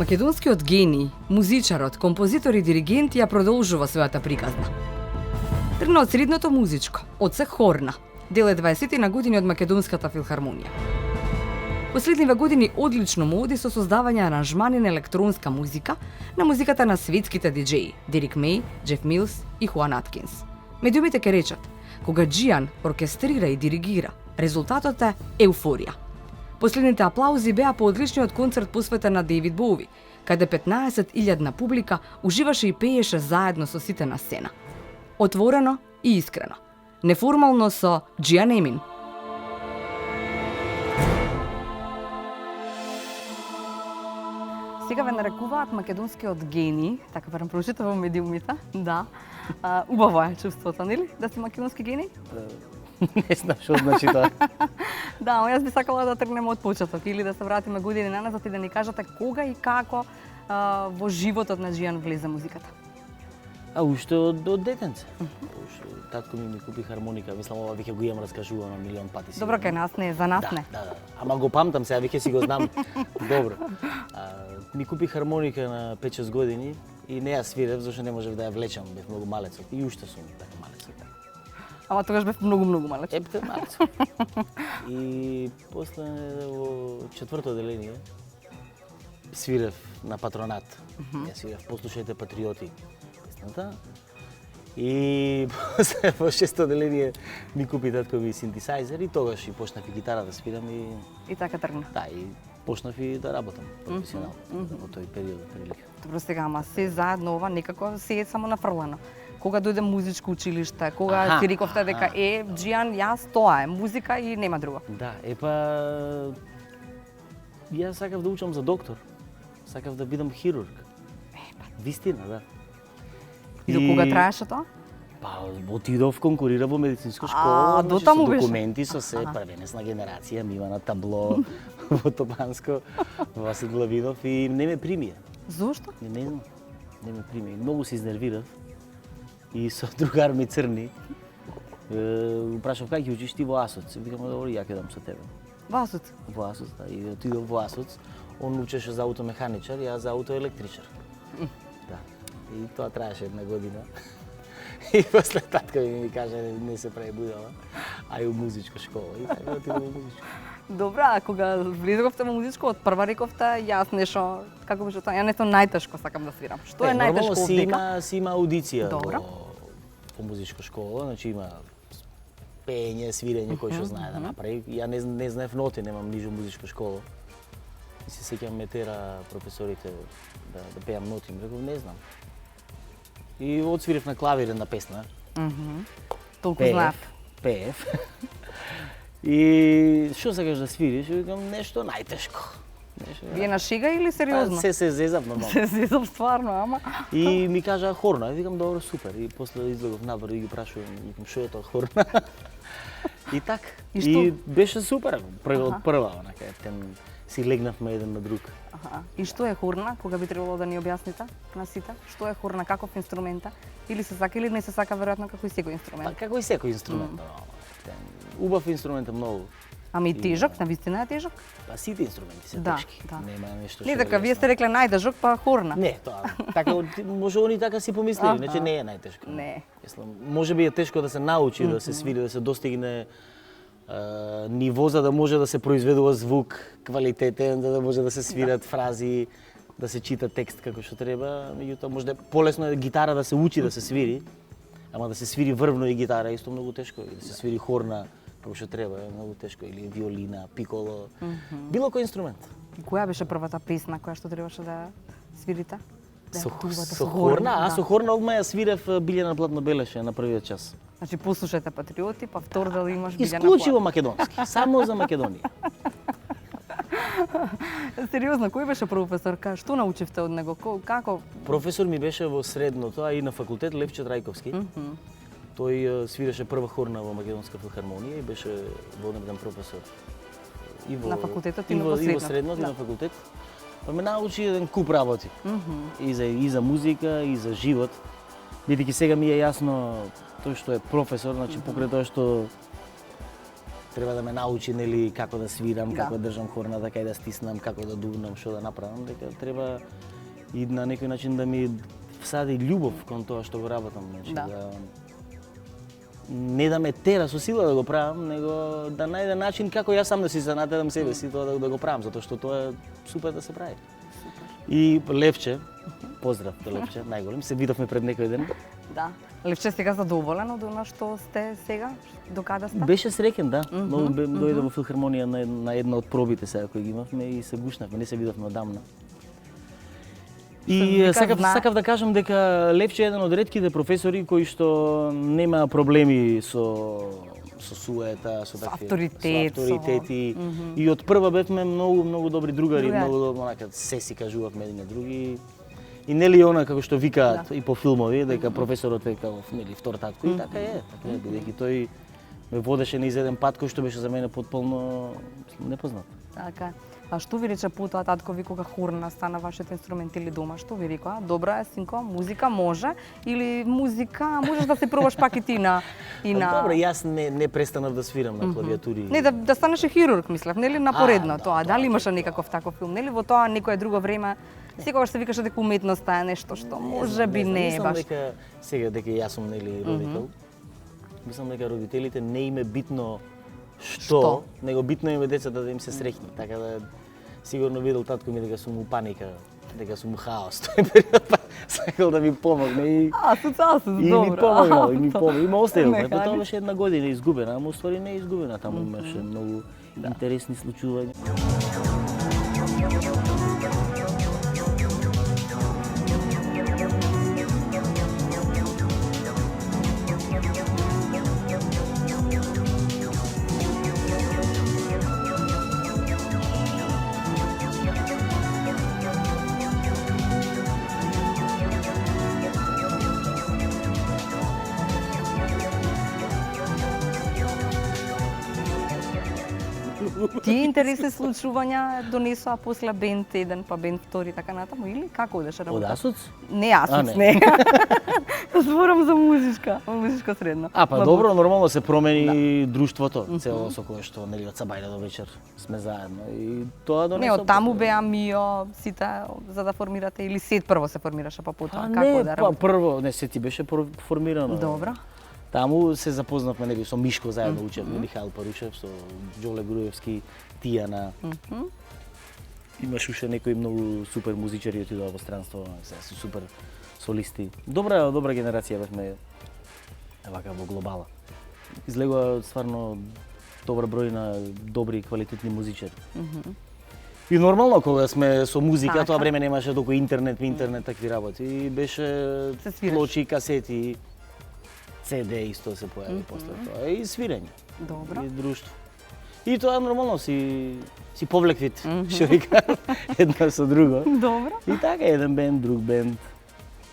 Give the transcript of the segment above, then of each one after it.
Македонскиот гений, музичарот, композитор и диригент ја продолжува својата приказна. Тргна од средното музичко, од се хорна, деле 20 на години од Македонската филхармонија. Последниве години одлично му оди со создавање аранжмани на електронска музика на музиката на светските диџеи Дерик Меј, Джеф Милс и Хуан Аткинс. Медиумите ке речат, кога Џијан оркестрира и диригира, резултатот е еуфорија. Последните аплаузи беа по одличниот концерт посветен на Дејвид Боуи, каде 15.000 публика уживаше и пееше заедно со сите на сцена. Отворено и искрено. Неформално со Џијан Емин. Сега ве нарекуваат македонскиот гений, така барам прочита во медиумите, да. Убаво е чувството, нели? Да си македонски гений? Не знам што значи тоа. Да, јас би сакала да тргнеме од почеток или да се вратиме години наназад и да ни кажете кога и како во животот на Џијан влезе музиката. Уште од детенце. Татко ми купи хармоника, мислам ова веќе го имам раскажувано милион пати. Добро, кај нас не, за нас не. Да. Ама го памтам сега, веќе си го знам добро. Ми купи хармоника на 5-6 години и не ја свирев зашто не можев да ја влечам, бев многу малецот и уште сум така малецот. Ама тогаш бев многу малец. Епте малец. И после во четврто одделение свирев на патронат. Ја свирев Послушајте патриоти. Песната. И после во шесто одделение ми купи татко ми синтесајзер и тогаш и почнав и гитара да свирам и така тргна. Да, и почнав и да работам професионално во тој период прилика. Добро, сега, ама се заедно ова некако се е само нафрлено. Кога дојде музичко училиште, кога ти рековте дека Џијан, јас тоа е музика и нема друго. Да, јас сакав да учам за доктор. Сакав да бидам хирург. Вистина, да. И до кога траеше тоа? Отидов, конкурира во медицинска школа, до таму беше. Документи со се, првенесна генерација, Мивана Табло во Топанско, Васил Лавинов и не ме примија. Зошто? Не знам, не ме примија. Многу се изнервирав и со другар ми црни. Прашав кај ќе учиш ти во Асоц? Викам, добро, ја ќе дам со тебе. Во Асоц? Во Асоц, да, и отидов во Асоц. Он учеше за аутомеханичар, ја за аутоелектричар. Да. И тоа траеше една година. И после татко ми каже, не се прави будала, а и у музичка школа. И така отидов во музичка. Добра, а кога влезовте во музичко, од прва рековте, јас нешто, како беше тоа, ја нешто најтешко сакам да свирам. Што е најтешко овдека? Си има аудиција во музичка школа, значи има пеење, свирење, кој што знае да направи. Ја не знаев ноти, немам нижо музичка школа. И се сеќавам ме тера професорите да пеам ноти, ми реков не знам. И отсвирев на клавир една песна. Толку знаев. Пеев. И што сакаш да свириш? Викам нешто најтешко. Вие на шега или сериозно? Се зезав нормално. Се зезав стварно, ама. И ми кажа хорна, викам добро, супер. И после излегов надвор и ги прашувам, викам што е тоа хорна? И така. И беше супер, од прва, онака, си легнавме еден на друг. И што е хорна, кога би требало да ни објасните на сите? Што е хорна, каков инструмент е? Или се сака или не се сака веројатно како и секој инструмент? Како и секој инструмент. Убав инструмент е многу. Ами и тежок, навистина е тежок? Сите инструменти се тешки. Нема нешто што. Не дека вие сте рекле најтежок, па хорна. Не, тоа. Така може они така си помислили, иначе не е најтешко. Не. Може би е тешко да се научи, да се свири, да се достигне ниво за да може да се произведува звук квалитетен, за да може да се свират фрази, да се чита текст како што треба. Меѓутоа може полесно е гитара да се учи да се свири, ама да се свири врвно и гитара е исто многу тешко, и да се свири хорна како што треба е многу тешко, или виолина, пиколо, било кој инструмент. И која беше првата песна која што требаше да свирите? Со хорна, со хорна одма ја свирев Билјана Платно белеше на првиот час. Значи послушајте патриоти, па втор дали имаш Билјана Платно. Исклучиво македонски, само за Македонија. Сериозно, кој беше професор? Што научивте од него? Како? Професор ми беше во средното, а и на факултет Левче Трајковски. Тој свиреше прва хорна во Македонска филхармонија и беше воден професор. И на факултетот и во средното и на факултет. Па ме научи еден куп работи. И за музика, и за живот. Бидејќи сега ми е јасно тој што е професор, значи покрај тоа што треба да ме научи нели како да свирам, Да. како да држам хорната, кај да стиснам, како да дувнам, што да направам, дека треба и на некој начин да ми всади љубов кон тоа што го работам, значи Да. не да ме тера со сила да го правам, него да најде начин како јас сам да си се натерам себе си тоа да го правам, затоа што тоа е супер да се прави. И Левче, поздрав до Левче, најголем, се видовме пред некој ден. Да. Левче сега задоволен од она што сте сега? До каде сте? Беше среќен, да. Многу дојде во филхармонија на една од пробите сега кои ги имавме и се гушнавме, не се видовме одамна. И Вика, сакав да кажам дека Левче е еден од ретките професори кои што нема проблеми со суета, со авторитет, со авторитети. И од прва бевме многу добри другари, Другари. многу онака се си кажувавме едни на други. И нели она како што викаат и по филмови дека професорот е како нели втор татко и така е, бидејќи тој ме водеше низ еден пат кој што беше за мене потполно непознат. Така. А што ви рече потоа татко ви кога хорна стана вашите инструменти или дома? Што ви рекоа? Добра е, синко, музика може или музика можеш да се пробаш пак и ти на Добро, јас не престанав да свирам на клавиатури. Не, да станеш хирург, мислев, нели напоредно да, тоа. да, Дали имаше некаков таков филм? Нели во тоа некое друго време секогаш се викаше дека уметноста е нешто што може би не е Мислам баш. дека сега дека јас сум нели родител. Мислам дека родителите не им е битно што, него битно им е децата да им се среќни, така да сигурно видел татко ми дека сум у паника, дека сум у хаос тој период, па сакал да ми помогне и Асоциација, и добро. ми помогнал, и ми помогнал. Има оставил, Механик. па тоа беше една година изгубена, ама уствари не е изгубена, таму имаше многу интересни случувања. Тие интересни случувања донесоа после бенд 1 па бенд 2 и така натаму или како одеше Од работа? Асоц? Не Асоц, не. не. Зборам за музичко средно. А, па добро, нормално се промени друштвото, цело со кое што нели од сабајле до вечер сме заедно и тоа Не, донесо. од таму беа Мио, сите за да формирате или сет прво се формираше па потоа А како не, да па работи? прво, не се ти беше формирано. Добро. Таму се запознавме нели со Мишко заедно учевме, Михаил Парушев со Џоле Груевски, Тијана. Имаш уште некои многу супер музичари отидоа во странство, се супер солисти. Добра генерација бевме вака во глобала. Излегува стварно добар број на добри и квалитетни музичари. И нормално кога сме со музика, Така. тоа време немаше толку интернет такви работи. И беше Се свираш. плочи, касети, CD исто се појави после тоа. И свирење. Добро. И друштво. И тоа нормално си повлеквит, што вика, едно со друго. Добро. И така еден бенд, друг бенд.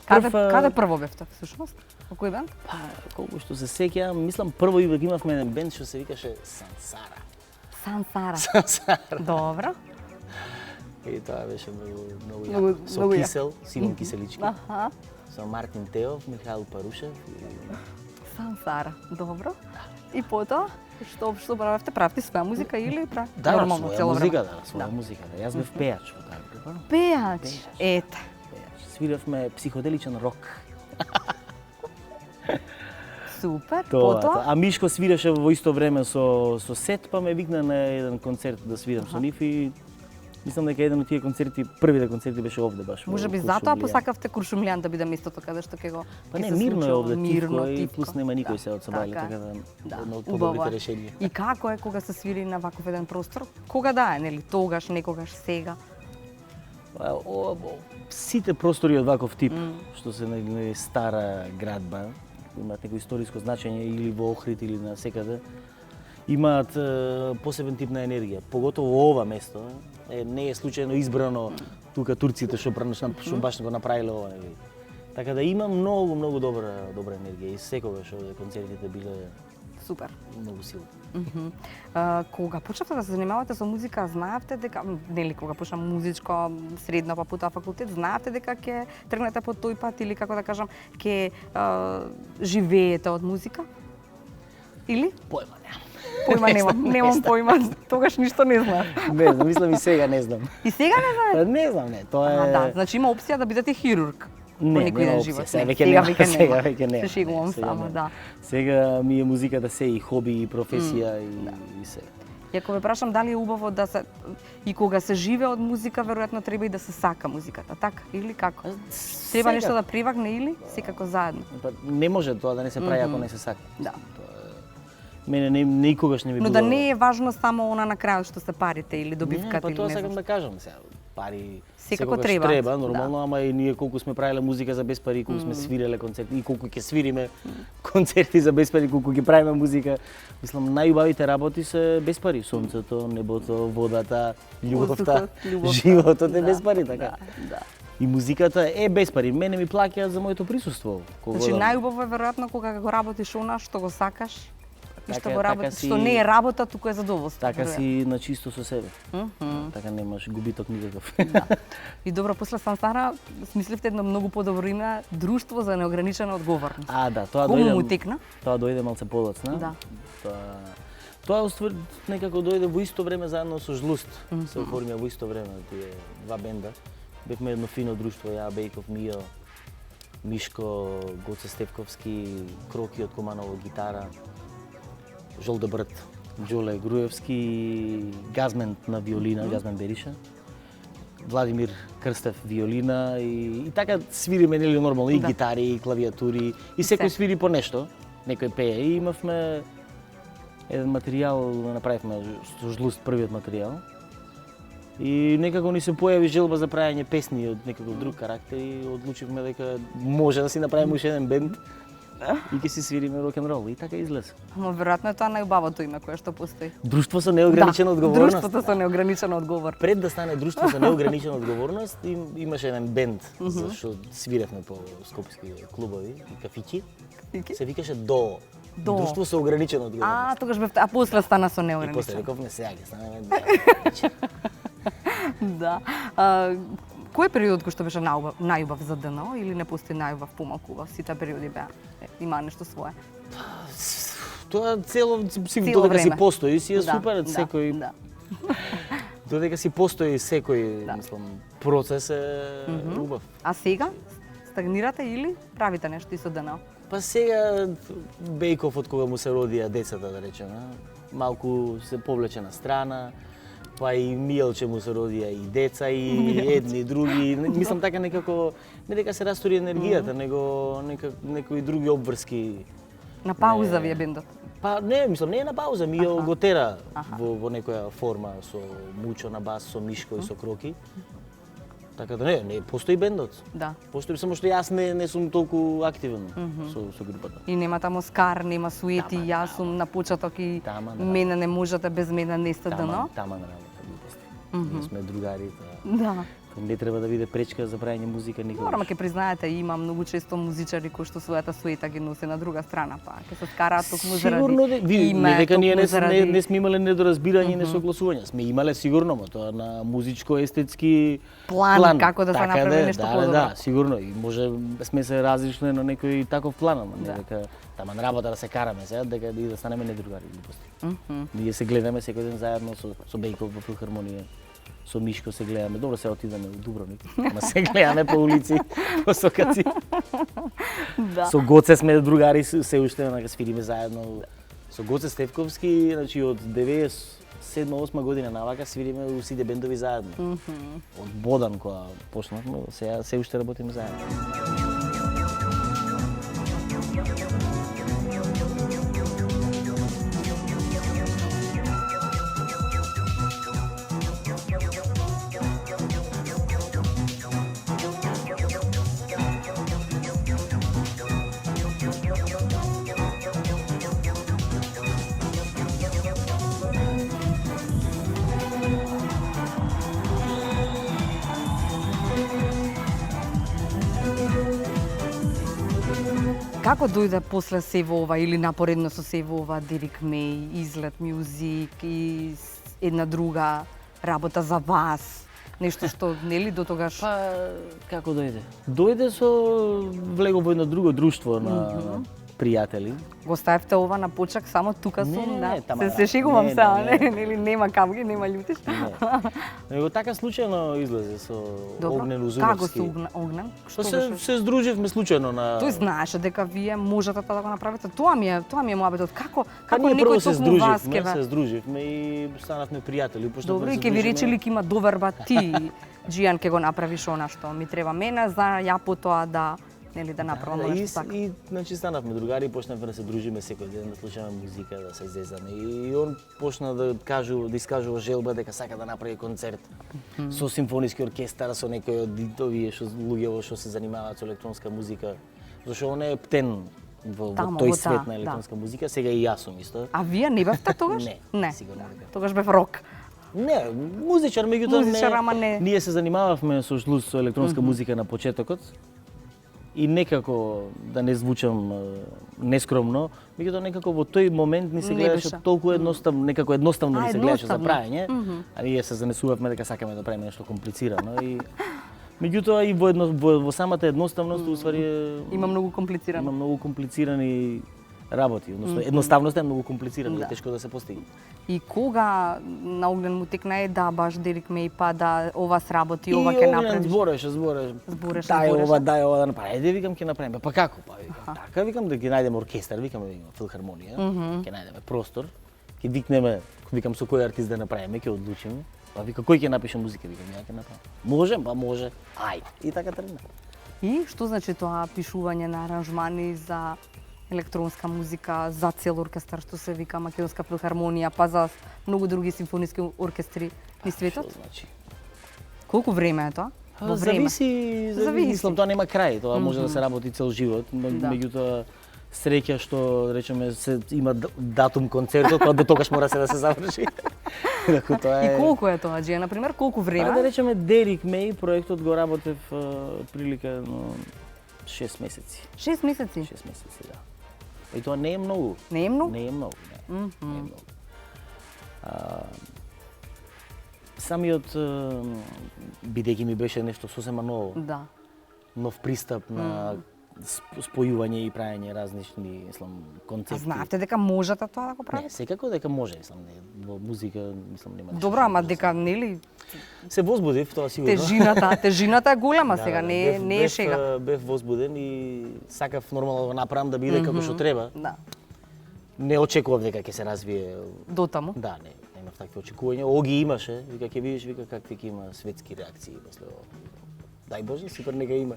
Каде прво бевте всушност? Во кој бенд? Па, колку што се сеќавам, мислам прво имавме еден бенд што се викаше Сансара. Сансара. Сансара. Добро. И тоа беше многу Многу- јако. Со многу јако. Кисел, Симон Киселички, Аха. со Мартин Теов, Михаил Парушев и Сансара. Добро. И потоа што правевте? Правите своја музика или да, нормално своја цело музика, време? да, своја музика. Да. Јас бев пејач во таа група. Пејач. Ете. Пејач. Свиравме психоделичен рок. Супер. Тоа. Потоа? А Мишко свираше во исто време со Сет, па ме викна на еден концерт да свирам со нив и мислам дека еден од тие концерти, првите концерти беше овде баш. во Може би Куршумлија. затоа посакавте Куршумлијан да биде местото каде што ќе го Па ќе не, се мирно случи е ово. овде, Мирно, тивко и тивко. плюс нема никој Да, се од Сабајле, така Да, едно од убаво подобрите е. решенија. И како е кога се свири на ваков еден простор? Кога да е, нели? Тогаш, некогаш, сега? Па, сите простори од ваков тип, што се на стара градба, имаат некој историско значење или во Охрид или на секаде, имаат посебен тип на енергија. Поготово ова место не е случајно избрано тука турците што баш го направиле ова. Нели. Така да има многу добра енергија и секогаш овде концертите биле Супер. многу силни. Кога почнавте да се занимавате со музика, знаевте дека, нели, кога почна музичко, средно, па потоа факултет, знаевте дека ќе тргнете по тој пат или, како да кажам, ќе живеете од музика? Или? Појма немам. Појма немам појма, тогаш ништо не знаеш. Не знам, мислам и сега не знам. И сега не знаеш? Па не знам, не, тоа е... Да, значи има опција да бидете хирург. Не, некој нема ден опција, живот. сега Не, веќе нема, сега веќе нема. Се шегувам Сега само, нема. да. Сега ми е музиката се и хоби, и професија и се. И ако ве прашам дали е убаво да се и кога се живее од музика, веројатно треба и да се сака музиката, така или како? Треба нешто да привагне или секако заедно? Па не може тоа да не се прави ако не се сака. Да. Мене никогаш не ми Но било... да не е важно само она на крајот што се парите или добивката па или тоа не сакам знам. да кажам сега. Пари Секако секогаш треба. треба, нормално, Да. ама и ние колку сме правеле музика за без пари, колку сме свиреле концерти и колку ќе свириме концерти за без пари, колку ќе правиме музика. Мислам најубавите работи се без пари, сонцето, небото, водата, љубовта, Љубовта. животот е без пари, така. Да. И музиката е без пари. Мене ми плаќаат за моето присуство. Значи најубаво е веројатно кога го работиш она што го сакаш и што Така е, го така работиш, си- што не е работа, туку е задоволство. Така веројатно. си на чисто со себе. Така немаш губиток никаков. И добро, после Сансара смисливте едно многу подобро име, Друштво за неограничена одговорност. Да, тоа Кому дојде. му текна? Тоа дојде малце подоцна. Да. Тоа уствари некако дојде во исто време заедно со Жлуст. Се оформија во исто време тие два бенда. Бевме едно фино друштво, ја, Бејков, Мио, Мишко, Гоце Стевковски, Кроки од Команово гитара, Жолде Брт, Џоле Груевски, Газмент на виолина, Газмен Бериша, Владимир Крстев виолина и така свириме нели нормално и Да. гитари, и клавиатури, и секој Се. свири по нешто, некој пее и имавме еден материјал, направивме со Жлуст првиот материјал. И некако ни се појави желба за правење песни од некаков друг карактер и одлучивме дека може да си направиме уште еден бенд и ќе си свириме рок-н-рол. И така излезе. Ама веројатно е тоа најубавото име кое што постои. Друштво со неограничена одговорност. Друштвото со неограничена одговорност. Пред да стане друштво со неограничена одговорност, имаше еден бенд за што свиревме по скопски клубови и кафиќи. Се викаше ДО. ДО. Друштво со ограничена одговорност. Тогаш бев, а после стана со И после неограничена. рековме сега ќе станеме Да. Кој период кој што беше најубав за ДНО или не постои најубав, помалку убав? Сите периоди беа. Има нешто свое. Тоа цело Цело додека си време. постои, си е Да, супер, да, секој Да. додека си постои секој, мислам, процес е убав. А сега стагнирате или правите нешто и со ДНО? Па сега Бејков од кога му се родија децата, да речеме, малку се повлече на страна, па и Миелче му се родија и деца и едни и други. Мислам така некако не дека се растори енергијата, него некои други обврски. На пауза ви е бендот. Па не, мислам не е на пауза, Миел го тера Аха. во некоја форма со Мучо на бас, со Мишко и со Кроки. Така да не постои бендот. Да. Постои само што јас не сум толку активен со групата. И нема таму скар, нема суети, Тама, јас сум на почеток и Тама, да. мене не можете без мене не сте ДНО. Тама на работа глупости. Ние сме другари, Да. не треба да биде пречка за правење музика никогаш. Морам ќе признаете, има многу често музичари кои што својата суета ги носи на друга страна, па ќе се скараат токму Сигурно заради не дека ние токму не сме имале недоразбирање и несогласување. Сме имале сигурно, но тоа на музичко-естетски План, како да се Така направи нешто подобро. Да, сигурно. И може сме се различни на некој таков план, ама не Да. дека тама на работа да се караме сега, дека и да станеме недругари глупости. Ние се гледаме секој ден заедно со Бејков во филхармонија. Со Мишко се гледаме. Добро се отидеме во Дубровник, ама се гледаме по улици, по сокаци. Да. Со Гоце сме другари, се уште на свириме заедно. Со Гоце Стевковски, значи од 97-8 година навака свириме у сите бендови заедно. Од Бодан кога почнавме, сега се уште работиме заедно. Како дојде после сево ова или напоредно со сево ова Дерик Меј, Излет Мюзик и една друга работа за вас? Нешто што нели до тогаш Па како дојде? Дојде со влегов во едно друго друштво на пријатели. Го ставевте ова на почек само тука сум, да. тама Се шегувам не, сега, не. нели нема камги, нема љутиш. Него така случајно излезе со Огнен Како Узуновски. се Огнен? Што се здруживме случајно на Тој знаеше дека вие можете тоа да го направите. Тоа ми е мојабетот. Како ние некој прво се токму вас здруживме, ке ве... се здруживме и станавме пријатели. Добро, и ке ви речели ке има доверба ти, Джијан, ке го направиш она што ми треба мене за ја потоа да да направам нешто така. И значи станавме другари и почнавме да се дружиме секој ден, да слушаме музика, да се зезаме. И он почна да искажува желба дека сака да направи концерт со симфониски оркестар, со некој од овие луѓе што се занимаваат со електронска музика. Зашто он е птен во тој свет на електронска музика, сега и јас сум исто. А вие не бевте тогаш? Не, сигурно дека. Тогаш бев рок. Не, музичар, меѓутоа не. Ние се занимававме со електронска музика на почетокот. И некако, да не звучам нескромно, меѓутоа некако во тој момент ни се гледаше толку едноставно, некако едноставно ни се гледаше за праење, а ние се занесувавме дека сакаме да правиме нешто комплицирано и меѓутоа и во самата едноставност уствари има многу комплицирани работи, односно едноставноста е многу комплицирана и тешко да се постигне. И кога на Огнен му текна да баш Дерик Меј па да ова сработи, ова ќе направиш? И збореше. Дај ова да направи. Еде викам ќе направиме. Па како? Па викам така, викам да ќе најдеме оркестар, викам да има филхармонија, ќе најдеме простор, ќе викнеме, викам со кој артист да направиме, ќе одлучиме. Па вика кој ќе напише музика, викам ја ќе направам. Може, па може. Ајде. И така тргна. И што значи тоа пишување на аранжмани за електронска музика, за цел оркестар што се вика Македонска филхармонија, па за многу други симфониски оркестри низ светот? Што значи? Колку време е тоа? Во време? Зависи. Мислам, тоа нема крај, тоа може да се работи цел живот, меѓутоа среќа што речеме се има датум концертот, па до тогаш мора се да се заврши. Тоа И колку е тоа, Джија, на пример, колку време? Да речеме Дерик Меј проектот го работев прилика 6 месеци. 6 месеци? 6 месеци, да. И тоа не е многу. Не е многу? Не е многу, не. Не е многу. Самиот, бидејќи ми беше нешто сосема ново. Да. Нов пристап на спојување и праење различни, концепти. А знаете дека можете тоа да го правите? Не, секако дека може, во музика, нема. Добро, ама дека нели се возбудив, тоа сигурно. Тежината е голема сега, не е шега. Бев возбуден и сакав нормално да го направам да биде како што треба. Да. Не очекував дека ќе се развие дотаму. Да, немав такви очекувања. Оги имаше, вика ќе видиш, вика какви ќе има светски реакции после ова. Дај Боже, супер нека има.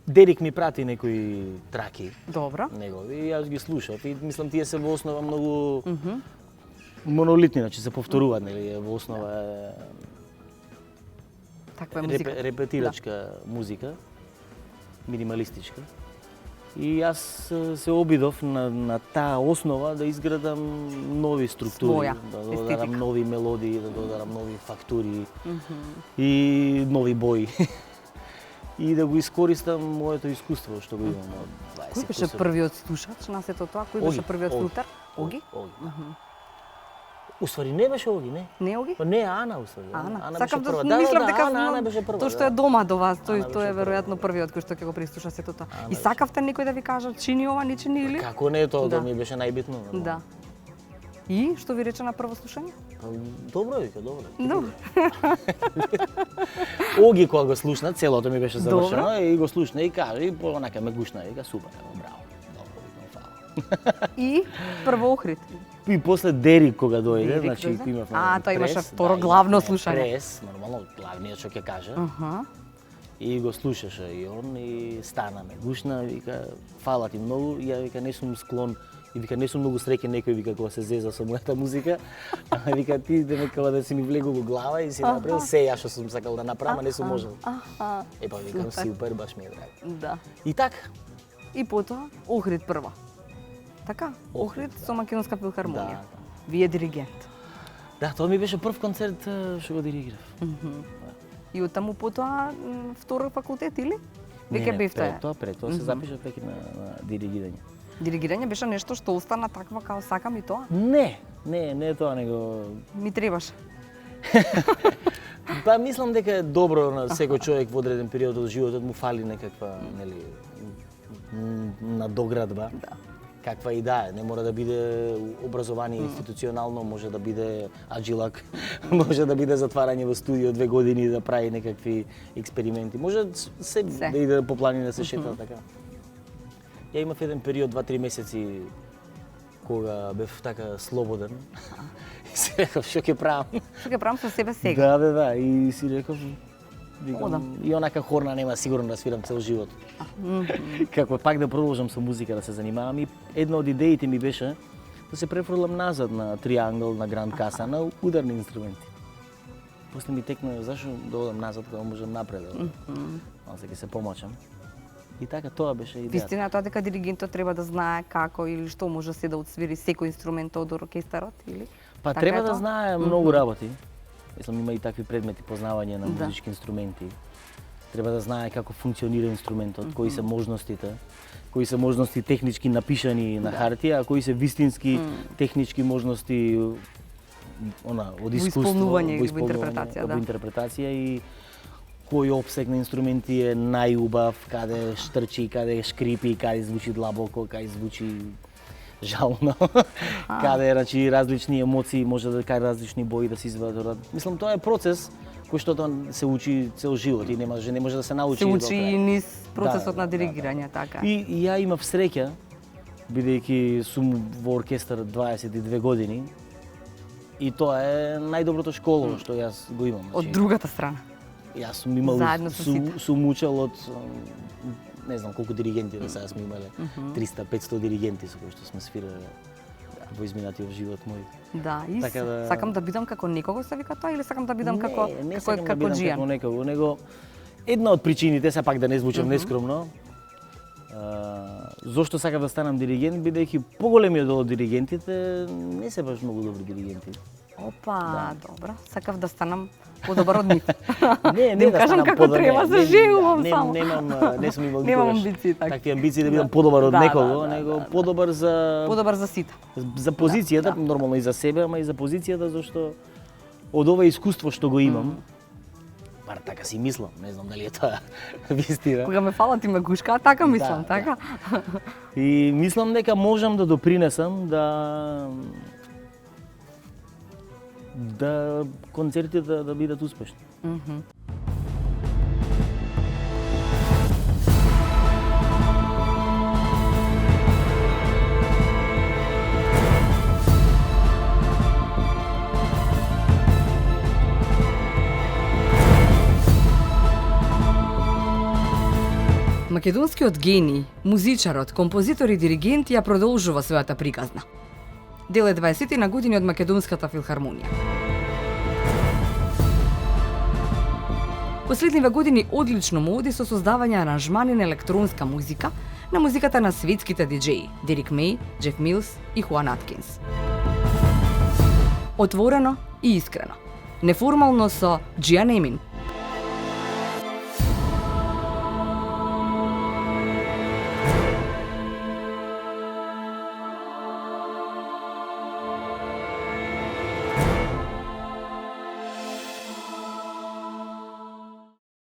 Дерик ми прати некои траки. Добро. Негови и јас ги слушав и мислам тие се во основа многу монолитни, значи се повторуваат, нели, во основа таква е музика. Репетирачка музика, минималистичка. И јас се обидов на таа основа да изградам нови структури, да додадам нови мелодии, да додадам нови фактури и нови бои. И да го искористам моето искуство што го имам од 20 Кој беше првиот слушач на сето тоа? Кој беше првиот филтер? Оги? Уствари не беше Оги, не. Не Оги? Не, Ана уствари. Ана беше прва. Мислам дека Ана беше прва. Тоа што е дома до вас, тој е веројатно првиот кој што ќе го прислуша сето тоа. И сакавте некој да ви кажа чини ова, не чини или? Како не, тоа ми беше најбитно. Да. И што ви рече на прво слушање? Добро, вика, добро. Добро. Оги кога го слушна, целото ми беше завршено и го слушна и кажа и онака ме гушна и вика супер, браво. Добро, викам фала. И прво Охрид. И после Дерик кога дојде, значи имавме тоа имаше второ главно слушање. Прес, нормално, главниот што ќе каже. И го слушаше и он и стана ме гушна, вика фала ти многу, ја вика не сум склон и вика не сум многу среќен некој вика кога се зеза со мојата музика. А вика ти дека да си ми влегол во глава и си направил се ја што сум сакал да направам, а не сум можел. Епа викам супер, баш ми е драго. Да. И така. И потоа Охрид прва. Така, Охрид со Македонска филхармонија. Да. Вие диригент. Да, тоа ми беше прв концерт што го диригирав. И оттаму потоа втори факултет или? Веќе бевте? Пред тоа се запишав веќе на диригирање. Диригирање беше нешто што остана таква као сакам и тоа? Не е тоа, него ми требаше. Па мислам дека е добро на секој човек во одреден период од животот му фали некаква, нели, надоградба. Да. Каква и да е, не мора да биде образование институционално, може да биде аджилак, може да биде затварање во студио 2 години да прави некакви експерименти. Може се да иде по планина да се шета така. Ја имав еден период 2-3 месеци кога бев така слободен. И си реков што ќе правам. Што ќе правам со себе сега? Да, и си реков викам, и онака хорна нема сигурно да свирам цел живот. Како пак да продолжам со музика да се занимавам и една од идеите ми беше да се префрлам назад на триангл, на гранд каса, на ударни инструменти. После ми текна зашо да одам назад кога можам напред. Малку ќе се помачам. И така тоа беше идејата. Вистина тоа дека диригентот треба да знае како или што може се да отсвири секој инструмент од оркестарот или? Па така треба е да тоа? знае многу работи. Мислам има и такви предмети познавање на музички инструменти. Треба да знае како функционира инструментот, кои се можностите, кои се можности технички напишани на хартија, а кои се вистински технички можности од искуство, во интерпретација, во интерпретација и кој опсег на инструменти е најубав, каде штрчи, каде шкрипи, каде звучи длабоко, каде звучи жално, каде значи различни емоции, може да кај различни бои да се извадат. Мислам тоа е процес кој што се учи цел живот и не може да се научи. Се учи и низ процесот на да. диригирање, така. И ја имав среќа, бидејќи сум во оркестар 22 години, и тоа е најдоброто школо што јас го имам. Од другата страна. Јас сум имал, Заедно со сите. сум учел од не знам колку диригенти до сега сме имале, 300-500 диригенти со кои што сме свирале во изминатиот живот мој. Да, и Така да- сакам да бидам како некого се вика тоа или сакам да бидам како не како сакам да како бидам Джијан? како некого, него една од причините, сепак да не звучам нескромно, зошто сакав да станам диригент, бидејќи поголемиот дел од диригентите не се баш многу добри диригенти. Опа, добро. Сакав да станам подобар од нив. Не, Да им кажам станам како подобар, треба, се не, жегувам не, само. не сум имал Немам никогаш амбиции така. такви амбиции да бидам подобар од Да, некого, да, него да. подобар за Подобар за сите. позицијата, нормално и за себе, ама и за позицијата зашто од ова искуство што го имам, бар така си мислам, не знам дали е тоа вистина. Кога ме фалат и ме гушка, а така мислам, Да, така? И мислам дека можам да допринесам да концертите да бидат успешни. Македонскиот гений, музичарот, композитор и диригент ја продолжува својата приказна. Дел е 20 на години од Македонската филхармонија. Последниве години одлично му оди со создавање аранжмани на електронска музика, на музиката на светските диџеи Дерик Меј, Джеф Милс и Хуан Аткинс. Отворено и искрено. Неформално со Джиан Емин,